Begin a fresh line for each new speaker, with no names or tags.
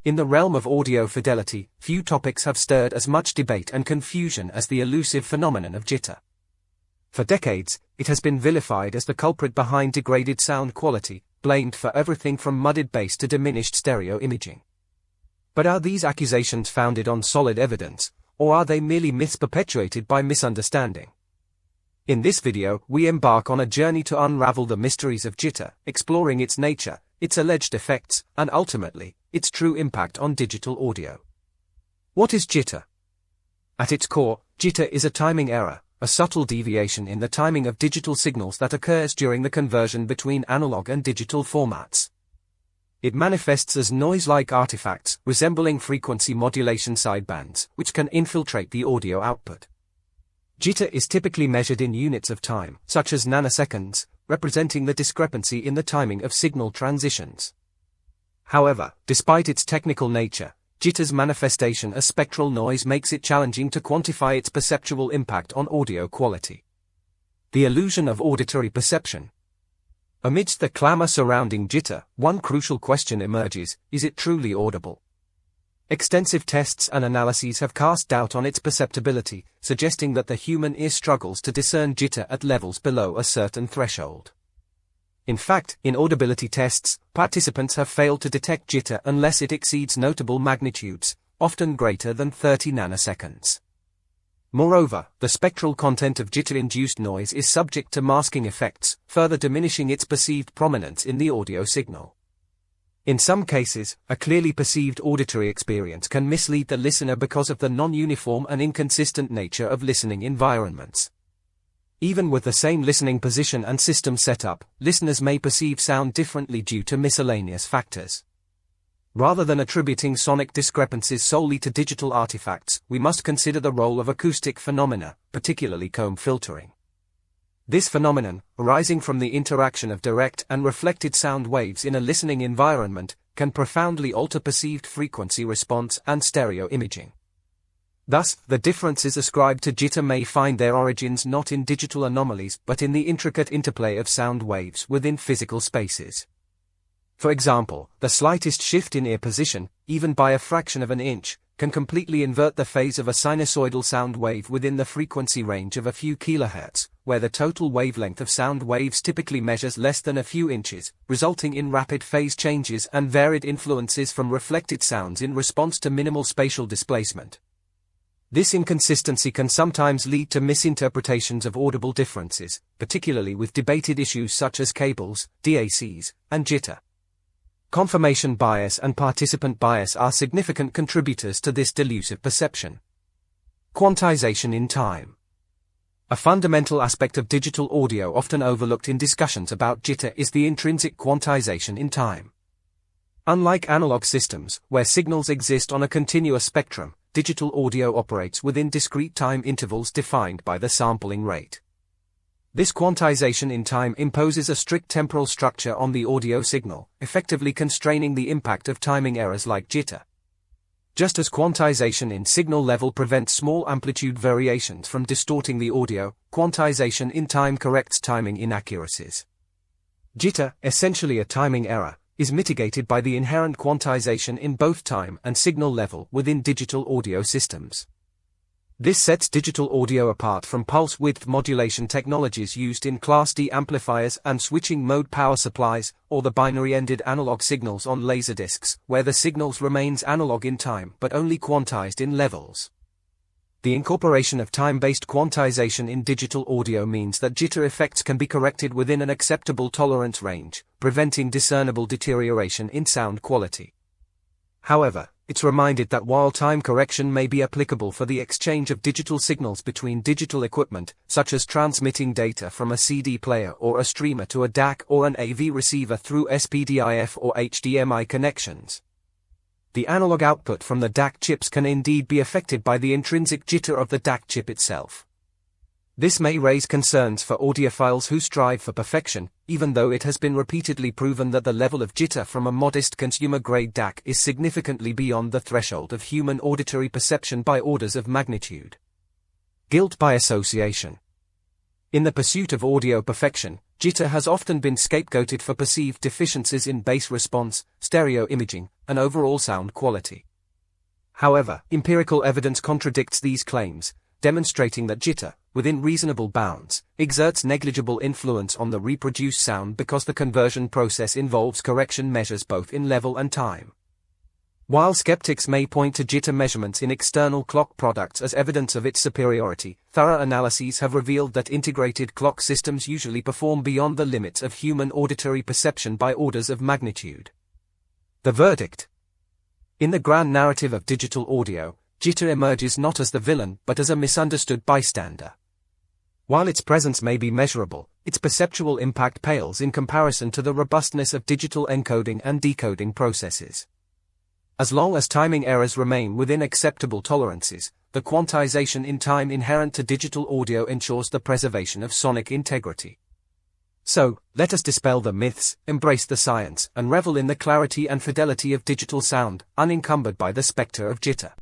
In the realm of audio fidelity, few topics have stirred as much debate and confusion as the elusive phenomenon of jitter. For decades, it has been vilified as the culprit behind degraded sound quality, blamed for everything from muddled bass to diminished stereo imaging. But are these accusations founded on solid evidence, or are they merely myths perpetuated by misunderstanding? In this video, we embark on a journey to unravel the mysteries of jitter, exploring its nature, its alleged effects, and ultimately, its true impact on digital audio. What is jitter? At its core, jitter is a timing error, a subtle deviation in the timing of digital signals that occurs during the conversion between analog and digital formats. It manifests as noise-like artifacts, resembling frequency modulation sidebands, which can infiltrate the audio output. Jitter is typically measured in units of time, such as nanoseconds, representing the discrepancy in the timing of signal transitions. However, despite its technical nature, jitter's manifestation as spectral noise makes it challenging to quantify its perceptual impact on audio quality. The illusion of auditory perception. Amidst the clamor surrounding jitter, one crucial question emerges: is it truly audible? Extensive tests and analyses have cast doubt on its perceptibility, suggesting that the human ear struggles to discern jitter at levels below a certain threshold. In fact, in audibility tests, participants have failed to detect jitter unless it exceeds notable magnitudes, often greater than 30 nanoseconds. Moreover, the spectral content of jitter-induced noise is subject to masking effects, further diminishing its perceived prominence in the audio signal. In some cases, a clearly perceived auditory experience can mislead the listener because of the non-uniform and inconsistent nature of listening environments. Even with the same listening position and system setup, listeners may perceive sound differently due to miscellaneous factors. Rather than attributing sonic discrepancies solely to digital artifacts, we must consider the role of acoustic phenomena, particularly comb filtering. This phenomenon, arising from the interaction of direct and reflected sound waves in a listening environment, can profoundly alter perceived frequency response and stereo imaging. Thus, the differences ascribed to jitter may find their origins not in digital anomalies but in the intricate interplay of sound waves within physical spaces. For example, the slightest shift in ear position, even by a fraction of an inch, can completely invert the phase of a sinusoidal sound wave within the frequency range of a few kilohertz, where the total wavelength of sound waves typically measures less than a few inches, resulting in rapid phase changes and varied influences from reflected sounds in response to minimal spatial displacement. This inconsistency can sometimes lead to misinterpretations of audible differences, particularly with debated issues such as cables, DACs, and jitter. Confirmation bias and participant bias are significant contributors to this delusive perception. Quantization in time. A fundamental aspect of digital audio often overlooked in discussions about jitter is the intrinsic quantization in time. Unlike analog systems, where signals exist on a continuous spectrum, digital audio operates within discrete time intervals defined by the sampling rate. This quantization in time imposes a strict temporal structure on the audio signal, effectively constraining the impact of timing errors like jitter. Just as quantization in signal level prevents small amplitude variations from distorting the audio, quantization in time corrects timing inaccuracies. Jitter, essentially a timing error, is mitigated by the inherent quantization in both time and signal level within digital audio systems. This sets digital audio apart from pulse width modulation technologies used in Class D amplifiers and switching mode power supplies, or the binary-ended analog signals on laserdiscs, where the signals remains analog in time but only quantized in levels. The incorporation of time-based quantization in digital audio means that jitter effects can be corrected within an acceptable tolerance range, preventing discernible deterioration in sound quality. However, it's reminded that while time correction may be applicable for the exchange of digital signals between digital equipment, such as transmitting data from a CD player or a streamer to a DAC or an AV receiver through SPDIF or HDMI connections, the analog output from the DAC chips can indeed be affected by the intrinsic jitter of the DAC chip itself. This may raise concerns for audiophiles who strive for perfection, even though it has been repeatedly proven that the level of jitter from a modest consumer-grade DAC is significantly beyond the threshold of human auditory perception by orders of magnitude. Guilt by association. In the pursuit of audio perfection, jitter has often been scapegoated for perceived deficiencies in bass response, stereo imaging, and overall sound quality. However, empirical evidence contradicts these claims, demonstrating that jitter, within reasonable bounds, exerts negligible influence on the reproduced sound because the conversion process involves correction measures both in level and time. While skeptics may point to jitter measurements in external clock products as evidence of its superiority, thorough analyses have revealed that integrated clock systems usually perform beyond the limits of human auditory perception by orders of magnitude. The verdict. In the grand narrative of digital audio, jitter emerges not as the villain but as a misunderstood bystander. While its presence may be measurable, its perceptual impact pales in comparison to the robustness of digital encoding and decoding processes. As long as timing errors remain within acceptable tolerances, the quantization in time inherent to digital audio ensures the preservation of sonic integrity. So, let us dispel the myths, embrace the science, and revel in the clarity and fidelity of digital sound, unencumbered by the spectre of jitter.